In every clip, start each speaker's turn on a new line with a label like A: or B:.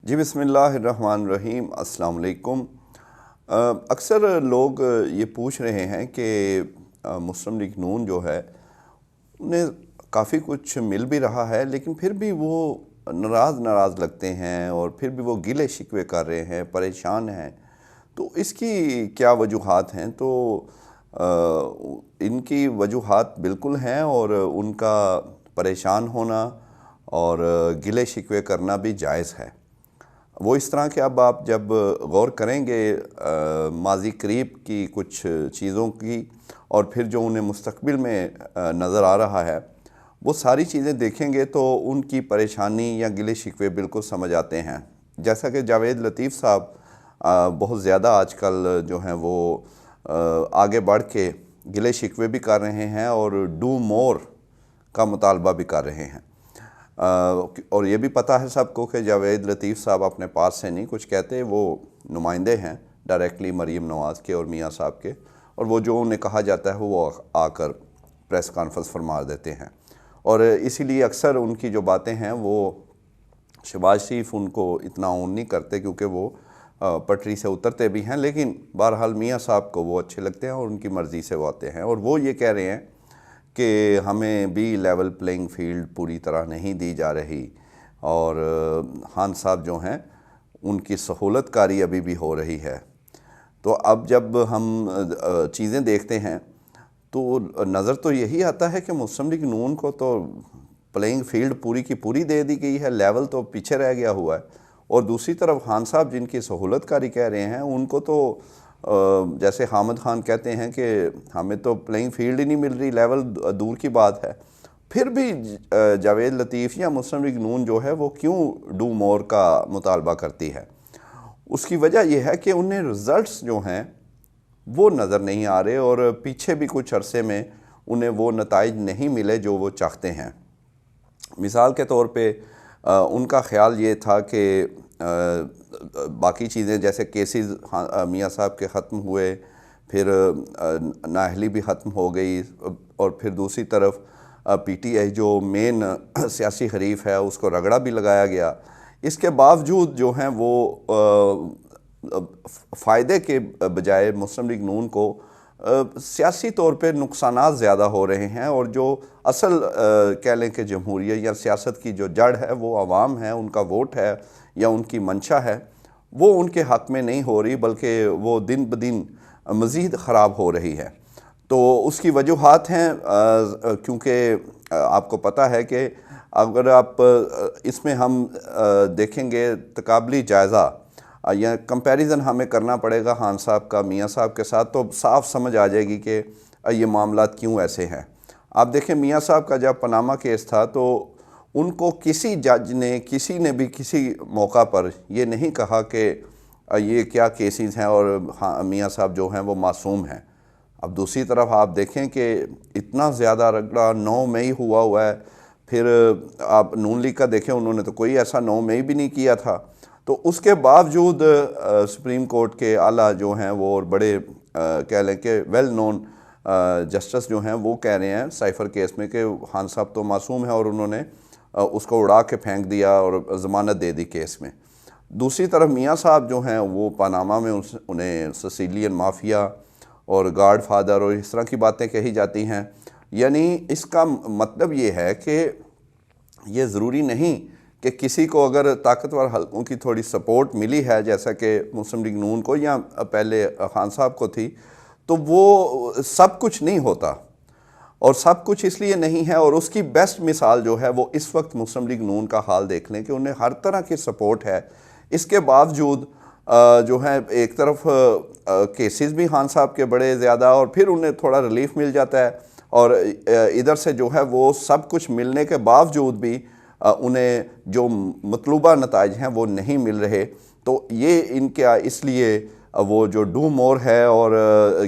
A: جی بسم اللہ الرحمن الرحیم، السلام علیکم۔ اکثر لوگ یہ پوچھ رہے ہیں کہ مسلم لیگ نون جو ہے انہیں کافی کچھ مل بھی رہا ہے، لیکن پھر بھی وہ ناراض لگتے ہیں اور پھر بھی وہ گلے شکوے کر رہے ہیں، پریشان ہیں۔ تو اس کی کیا وجوہات ہیں؟ تو ان کی وجوہات بالکل ہیں اور ان کا پریشان ہونا اور گلے شکوے کرنا بھی جائز ہے۔ وہ اس طرح کہ اب آپ جب غور کریں گے ماضی قریب کی کچھ چیزوں کی اور پھر جو انہیں مستقبل میں نظر آ رہا ہے، وہ ساری چیزیں دیکھیں گے تو ان کی پریشانی یا گلے شکوے بالکل سمجھ آتے ہیں۔ جیسا کہ جاوید لطیف صاحب بہت زیادہ آج کل جو ہیں وہ آگے بڑھ کے گلے شکوے بھی کر رہے ہیں اور ڈو مور کا مطالبہ بھی کر رہے ہیں۔ اور یہ بھی پتہ ہے سب کو کہ جاوید لطیف صاحب اپنے پاس سے نہیں کچھ کہتے، وہ نمائندے ہیں ڈائریکٹلی مریم نواز کے اور میاں صاحب کے، اور وہ جو انہیں کہا جاتا ہے وہ آ کر پریس کانفرنس فرما دیتے ہیں۔ اور اسی لیے اکثر ان کی جو باتیں ہیں وہ شہباز شریف ان کو اتنا اون نہیں کرتے، کیونکہ وہ پٹری سے اترتے بھی ہیں، لیکن بہرحال میاں صاحب کو وہ اچھے لگتے ہیں اور ان کی مرضی سے وہ آتے ہیں۔ اور وہ یہ کہہ رہے ہیں کہ ہمیں بھی لیول پلینگ فیلڈ پوری طرح نہیں دی جا رہی، اور خان صاحب جو ہیں ان کی سہولت کاری ابھی بھی ہو رہی ہے۔ تو اب جب ہم چیزیں دیکھتے ہیں تو نظر تو یہی آتا ہے کہ مسلم لیگ نون کو تو پلینگ فیلڈ پوری کی پوری دے دی گئی ہے، لیول تو پیچھے رہ گیا ہوا ہے، اور دوسری طرف خان صاحب جن کی سہولت کاری کہہ رہے ہیں ان کو تو جیسے حامد خان کہتے ہیں کہ ہمیں تو پلینگ فیلڈ ہی نہیں مل رہی، لیول دور کی بات ہے۔ پھر بھی جاوید لطیف یا مسلم لیگ نون جو ہے وہ کیوں ڈو مور کا مطالبہ کرتی ہے؟ اس کی وجہ یہ ہے کہ انہیں رزلٹس جو ہیں وہ نظر نہیں آ رہے، اور پیچھے بھی کچھ عرصے میں انہیں وہ نتائج نہیں ملے جو وہ چاہتے ہیں۔ مثال کے طور پہ ان کا خیال یہ تھا کہ باقی چیزیں جیسے کیسز میاں صاحب کے ختم ہوئے، پھر نااہلی بھی ختم ہو گئی، اور پھر دوسری طرف پی ٹی آئی جو مین سیاسی حریف ہے اس کو رگڑا بھی لگایا گیا۔ اس کے باوجود جو ہیں وہ فائدے کے بجائے مسلم لیگ نون کو سیاسی طور پہ نقصانات زیادہ ہو رہے ہیں، اور جو اصل کہہ لیں کہ جمہوریہ یا سیاست کی جو جڑ ہے وہ عوام ہے، ان کا ووٹ ہے یا ان کی منشا ہے، وہ ان کے حق میں نہیں ہو رہی، بلکہ وہ دن بدن مزید خراب ہو رہی ہے۔ تو اس کی وجوہات ہیں، کیونکہ آپ کو پتہ ہے کہ اگر آپ اس میں ہم دیکھیں گے تقابلی جائزہ یا کمپیریزن ہمیں کرنا پڑے گا خان صاحب کا میاں صاحب کے ساتھ، تو صاف سمجھ آ جائے گی کہ یہ معاملات کیوں ایسے ہیں۔ آپ دیکھیں میاں صاحب کا جب پاناما کیس تھا تو ان کو کسی جج نے کسی نے بھی کسی موقع پر یہ نہیں کہا کہ یہ کیا کیسز ہیں اور میاں صاحب جو ہیں وہ معصوم ہیں۔ اب دوسری طرف آپ دیکھیں کہ اتنا زیادہ رگڑا 9 مئی ہوا ہے، پھر آپ نون لیگ کا دیکھیں انہوں نے تو کوئی ایسا 9 مئی بھی نہیں کیا تھا، تو اس کے باوجود سپریم کورٹ کے اعلیٰ جو ہیں وہ اور بڑے کہہ لیں کہ ویل نون جسٹس جو ہیں وہ کہہ رہے ہیں سائفر کیس میں کہ خان صاحب تو معصوم ہیں، اور انہوں نے اس کو اڑا کے پھینک دیا اور ضمانت دے دی کیس میں۔ دوسری طرف میاں صاحب جو ہیں وہ پاناما میں انہیں سسیلین مافیا اور گاڈ فادر اور اس طرح کی باتیں کہی جاتی ہیں۔ یعنی اس کا مطلب یہ ہے کہ یہ ضروری نہیں کہ کسی کو اگر طاقتور حلقوں کی تھوڑی سپورٹ ملی ہے، جیسا کہ مسلم لیگ نون کو یا پہلے خان صاحب کو تھی، تو وہ سب کچھ نہیں ہوتا، اور سب کچھ اس لیے نہیں ہے۔ اور اس کی بیسٹ مثال جو ہے وہ اس وقت مسلم لیگ نون کا حال دیکھ لیں کہ انہیں ہر طرح کی سپورٹ ہے، اس کے باوجود جو ہے ایک طرف کیسز بھی خان صاحب کے بڑے زیادہ، اور پھر انہیں تھوڑا ریلیف مل جاتا ہے، اور ادھر سے جو ہے وہ سب کچھ ملنے کے باوجود بھی انہیں جو مطلوبہ نتائج ہیں وہ نہیں مل رہے۔ تو یہ ان کے اس لیے وہ جو ڈو مور ہے اور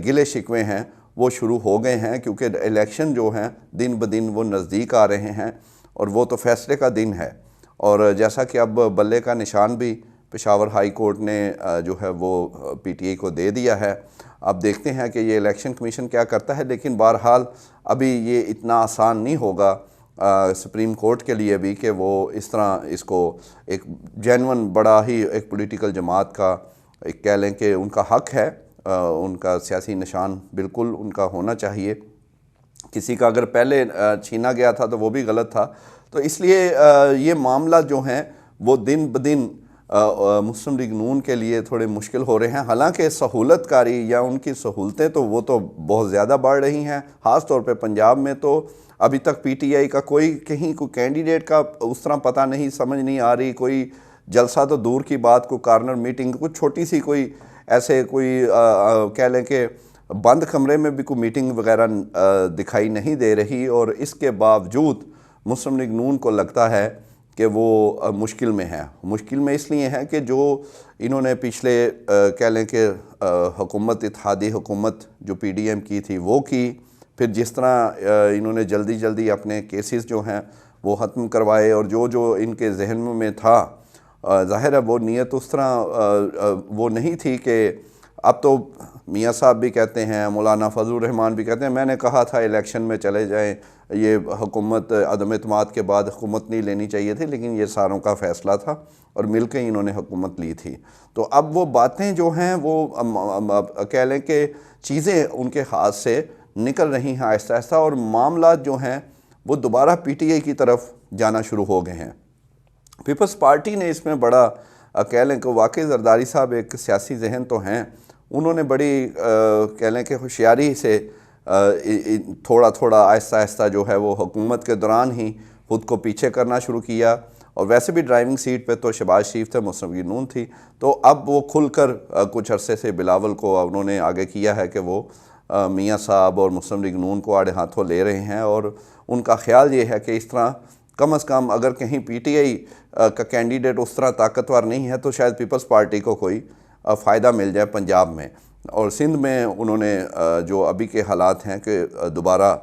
A: گلے شکوے ہیں وہ شروع ہو گئے ہیں، کیونکہ الیکشن جو ہیں دن بدن وہ نزدیک آ رہے ہیں، اور وہ تو فیصلے کا دن ہے۔ اور جیسا کہ اب بلے کا نشان بھی پشاور ہائی کورٹ نے جو ہے وہ پی ٹی آئی کو دے دیا ہے۔ اب دیکھتے ہیں کہ یہ الیکشن کمیشن کیا کرتا ہے، لیکن بہرحال ابھی یہ اتنا آسان نہیں ہوگا سپریم کورٹ کے لیے بھی کہ وہ اس طرح اس کو ایک جینون بڑا ہی ایک پولیٹیکل جماعت کا ایک کہہ لیں کہ ان کا حق ہے، ان کا سیاسی نشان بالکل ان کا ہونا چاہیے، کسی کا اگر پہلے چھینا گیا تھا تو وہ بھی غلط تھا۔ تو اس لیے یہ معاملہ جو ہیں وہ دن بدن مسلم لیگ نون کے لیے تھوڑے مشکل ہو رہے ہیں، حالانکہ سہولت کاری یا ان کی سہولتیں تو وہ تو بہت زیادہ بڑھ رہی ہیں، خاص طور پہ پنجاب میں تو ابھی تک پی ٹی آئی کا کوئی کہیں کوئی کینڈیڈیٹ کا اس طرح پتہ نہیں، سمجھ نہیں آ رہی، کوئی جلسہ تو دور کی بات، کوئی کارنر میٹنگ، کوئی چھوٹی سی کوئی ایسے کوئی کہہ لیں کہ بند کمرے میں بھی کوئی میٹنگ وغیرہ دکھائی نہیں دے رہی، اور اس کے باوجود مسلم لیگ نون کو لگتا ہے کہ وہ مشکل میں ہے۔ مشکل میں اس لیے ہے کہ جو انہوں نے پچھلے کہہ لیں کہ حکومت، اتحادی حکومت جو پی ڈی ایم کی تھی وہ کی، پھر جس طرح انہوں نے جلدی جلدی اپنے کیسز جو ہیں وہ ختم کروائے، اور جو ان کے ذہن میں تھا ظاہر ہے وہ نیت اس طرح وہ نہیں تھی کہ اب تو میاں صاحب بھی کہتے ہیں، مولانا فضل الرحمان بھی کہتے ہیں میں نے کہا تھا الیکشن میں چلے جائیں، یہ حکومت عدم اعتماد کے بعد حکومت نہیں لینی چاہیے تھی، لیکن یہ ساروں کا فیصلہ تھا اور مل کے انہوں نے حکومت لی تھی۔ تو اب وہ باتیں جو ہیں وہ کہہ لیں کہ چیزیں ان کے ہاتھ سے نکل رہی ہیں آہستہ آہستہ، اور معاملات جو ہیں وہ دوبارہ پی ٹی آئی کی طرف جانا شروع ہو گئے ہیں۔ پیپلز پارٹی نے اس میں بڑا کہہ لیں کہ واقعی زرداری صاحب ایک سیاسی ذہن تو ہیں، انہوں نے بڑی کہہ لیں کہ ہوشیاری سے تھوڑا تھوڑا آہستہ آہستہ جو ہے وہ حکومت کے دوران ہی خود کو پیچھے کرنا شروع کیا، اور ویسے بھی ڈرائیونگ سیٹ پہ تو شہباز شریف تھے، مسلم لیگ نون تھی، تو اب وہ کھل کر کچھ عرصے سے بلاول کو انہوں نے آگے کیا ہے کہ وہ میاں صاحب اور مسلم لیگ نون کو آڑے ہاتھوں لے رہے ہیں، اور ان کا خیال یہ ہے کہ اس طرح کم از کم اگر کہیں پی ٹی آئی کا کینڈیڈیٹ اس طرح طاقتور نہیں ہے تو شاید پیپلز پارٹی کو کوئی فائدہ مل جائے پنجاب میں، اور سندھ میں انہوں نے جو ابھی کے حالات ہیں کہ دوبارہ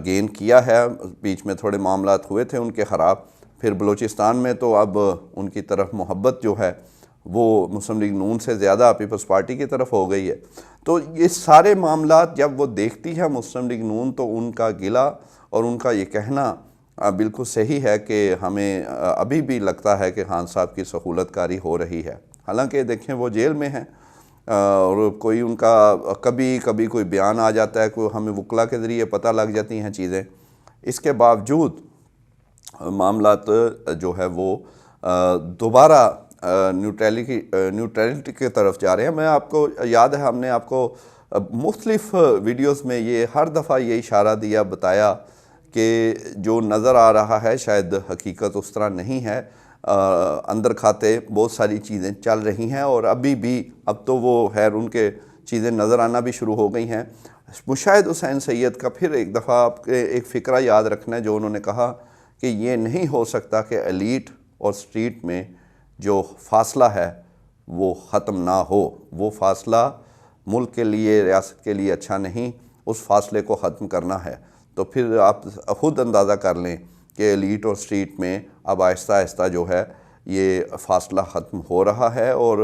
A: گین کیا ہے، بیچ میں تھوڑے معاملات ہوئے تھے ان کے خراب، پھر بلوچستان میں تو اب ان کی طرف محبت جو ہے وہ مسلم لیگ نون سے زیادہ پیپلز پارٹی کی طرف ہو گئی ہے۔ تو یہ سارے معاملات جب وہ دیکھتی ہے مسلم لیگ نون تو ان کا گلہ اور ان کا یہ کہنا بالکل صحیح ہے کہ ہمیں ابھی بھی لگتا ہے کہ خان صاحب کی سہولت کاری ہو رہی ہے، حالانکہ دیکھیں وہ جیل میں ہیں، اور کوئی ان کا کبھی کوئی بیان آ جاتا ہے، کوئی ہمیں وکلا کے ذریعے پتہ لگ جاتی ہیں چیزیں، اس کے باوجود معاملات جو ہے وہ دوبارہ نیوٹرلٹی کی طرف جا رہے ہیں۔ میں آپ کو یاد ہے ہم نے آپ کو مختلف ویڈیوز میں یہ ہر دفعہ یہ اشارہ دیا، بتایا کہ جو نظر آ رہا ہے شاید حقیقت اس طرح نہیں ہے، اندر کھاتے بہت ساری چیزیں چل رہی ہیں، اور ابھی بھی اب تو وہ خیر ان کے چیزیں نظر آنا بھی شروع ہو گئی ہیں۔ مشاہد حسین سید کا پھر ایک دفعہ آپ کے ایک فقرہ یاد رکھنا ہے جو انہوں نے کہا کہ یہ نہیں ہو سکتا کہ ایلیٹ اور سٹریٹ میں جو فاصلہ ہے وہ ختم نہ ہو، وہ فاصلہ ملک کے لیے، ریاست کے لیے اچھا نہیں، اس فاصلے کو ختم کرنا ہے۔ تو پھر آپ خود اندازہ کر لیں کہ ایلیٹ اور سٹریٹ میں اب آہستہ آہستہ جو ہے یہ فاصلہ ختم ہو رہا ہے، اور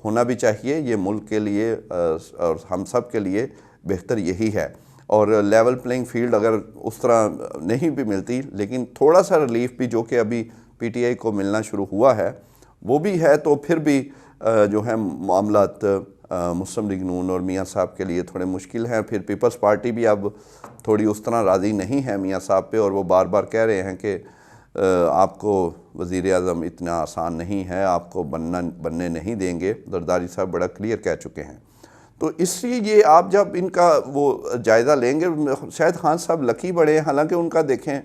A: ہونا بھی چاہیے، یہ ملک کے لیے اور ہم سب کے لیے بہتر یہی ہے۔ اور لیول پلینگ فیلڈ اگر اس طرح نہیں بھی ملتی، لیکن تھوڑا سا ریلیف بھی جو کہ ابھی پی ٹی آئی کو ملنا شروع ہوا ہے وہ بھی ہے، تو پھر بھی جو ہے معاملات مسلم لیگ نون اور میاں صاحب کے لیے تھوڑے مشکل ہیں۔ پھر پیپلز پارٹی بھی اب تھوڑی اس طرح راضی نہیں ہے میاں صاحب پہ، اور وہ بار بار کہہ رہے ہیں کہ آپ کو وزیر اعظم اتنا آسان نہیں ہے، آپ کو بننے نہیں دیں گے، زرداری صاحب بڑا کلیئر کہہ چکے ہیں۔ تو اس لیے یہ آپ جب ان کا وہ جائزہ لیں گے، شاید خان صاحب لکی بڑے ہیں، حالانکہ ان کا دیکھیں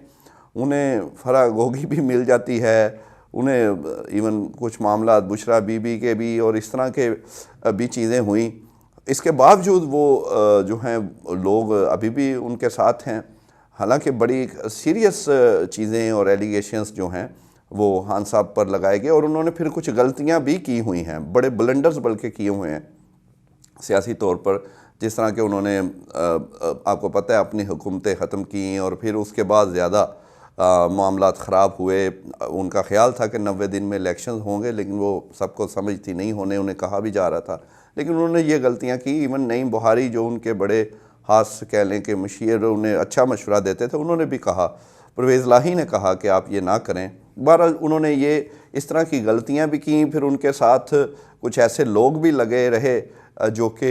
A: انہیں فراگوگی بھی مل جاتی ہے، انہیں ایون کچھ معاملات بشرا بی بی کے بھی اور اس طرح کے بھی چیزیں ہوئیں، اس کے باوجود وہ جو ہیں لوگ ابھی بھی ان کے ساتھ ہیں، حالانکہ بڑی سیریس چیزیں اور ایلیگیشنز جو ہیں وہ خان صاحب پر لگائے گئے، اور انہوں نے پھر کچھ غلطیاں بھی کی ہوئی ہیں، بڑے بلنڈرز بلکہ کیے ہوئے ہیں سیاسی طور پر، جس طرح کہ انہوں نے آپ کو پتہ ہے اپنی حکومتیں ختم کیں، اور پھر اس کے بعد زیادہ معاملات خراب ہوئے۔ ان کا خیال تھا کہ 90 دن میں الیکشنز ہوں گے، لیکن وہ سب کو سمجھتی نہیں ہونے، انہیں کہا بھی جا رہا تھا، لیکن انہوں نے یہ غلطیاں کی۔ ایون نعیم بخاری جو ان کے بڑے خاص کہہ لیں کہ مشیر، انہیں اچھا مشورہ دیتے تھے، انہوں نے بھی کہا پرویز لاہی نے کہا کہ آپ یہ نہ کریں۔ بہرحال انہوں نے یہ اس طرح کی غلطیاں بھی کیں، پھر ان کے ساتھ کچھ ایسے لوگ بھی لگے رہے جو کہ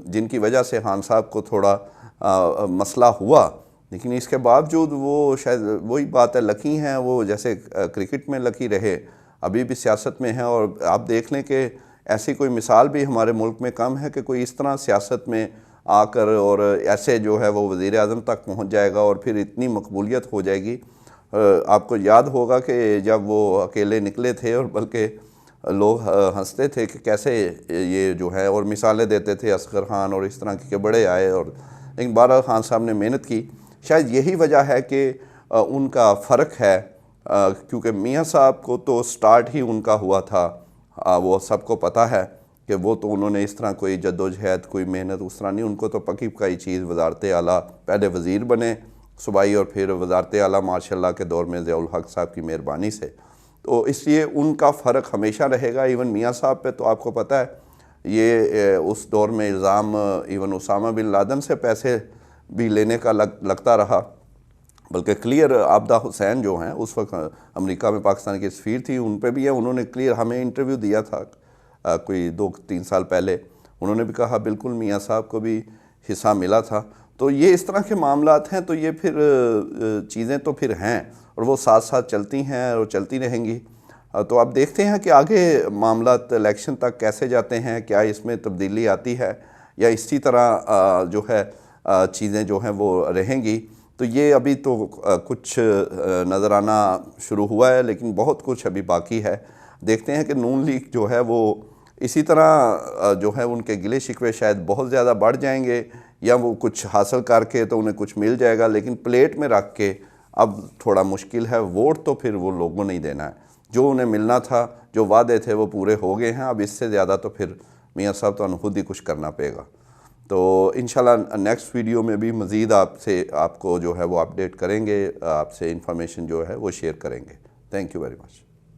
A: جن کی وجہ سے خان صاحب کو تھوڑا مسئلہ ہوا، لیکن اس کے باوجود وہ شاید وہی بات ہے، لکی ہیں وہ، جیسے کرکٹ میں لکی رہے ابھی بھی سیاست میں ہیں۔ اور آپ دیکھ لیں کہ ایسی کوئی مثال بھی ہمارے ملک میں کم ہے کہ کوئی اس طرح سیاست میں آ کر اور ایسے جو ہے وہ وزیر اعظم تک پہنچ جائے گا اور پھر اتنی مقبولیت ہو جائے گی۔ آپ کو یاد ہوگا کہ جب وہ اکیلے نکلے تھے اور بلکہ لوگ ہنستے تھے کہ کیسے یہ جو ہے، اور مثالیں دیتے تھے اصغر خان اور اس طرح کے بڑے آئے، اور لیکن بہرحال خان صاحب نے محنت کی۔ شاید یہی وجہ ہے کہ ان کا فرق ہے، کیونکہ میاں صاحب کو تو سٹارٹ ہی ان کا ہوا تھا، وہ سب کو پتہ ہے کہ وہ تو انہوں نے اس طرح کوئی جدوجہد، کوئی محنت اس طرح نہیں، ان کو تو پکی پکائی چیز وزارت اعلیٰ، پہلے وزیر بنے صوبائی اور پھر وزارت اعلیٰ ماشاءاللہ کے دور میں ضیاء الحق صاحب کی مہربانی سے، تو اس لیے ان کا فرق ہمیشہ رہے گا۔ ایون میاں صاحب پہ تو آپ کو پتہ ہے یہ اس دور میں الزام ایون اسامہ بن لادن سے پیسے بھی لینے کا لگتا رہا، بلکہ کلیئر عابدہ حسین جو ہیں اس وقت امریکہ میں پاکستان کی سفیر تھی، ان پہ بھی ہے، انہوں نے کلیئر ہمیں انٹرویو دیا تھا کوئی 2-3 سال پہلے، انہوں نے بھی کہا بالکل میاں صاحب کو بھی حصہ ملا تھا۔ تو یہ اس طرح کے معاملات ہیں، تو یہ پھر چیزیں تو پھر ہیں اور وہ ساتھ ساتھ چلتی ہیں اور چلتی رہیں گی۔ تو اب دیکھتے ہیں کہ آگے معاملات الیکشن تک کیسے جاتے ہیں، کیا اس میں تبدیلی آتی ہے یا اسی طرح جو ہے چیزیں جو ہیں وہ رہیں گی۔ تو یہ ابھی تو کچھ نظر آنا شروع ہوا ہے، لیکن بہت کچھ ابھی باقی ہے۔ دیکھتے ہیں کہ نون لیگ جو ہے وہ اسی طرح جو ہے ان کے گلے شکوے شاید بہت زیادہ بڑھ جائیں گے، یا وہ کچھ حاصل کر کے تو انہیں کچھ مل جائے گا، لیکن پلیٹ میں رکھ کے اب تھوڑا مشکل ہے۔ ووٹ تو پھر وہ لوگوں نے ہی دینا ہے، جو انہیں ملنا تھا، جو وعدے تھے وہ پورے ہو گئے ہیں، اب اس سے زیادہ تو پھر میاں صاحب تو خود ہی کچھ کرنا پڑے گا۔ تو انشاءاللہ نیکسٹ ویڈیو میں بھی مزید آپ کو جو ہے وہ اپڈیٹ کریں گے، آپ سے انفارمیشن جو ہے وہ شیئر کریں گے۔ Thank you very much.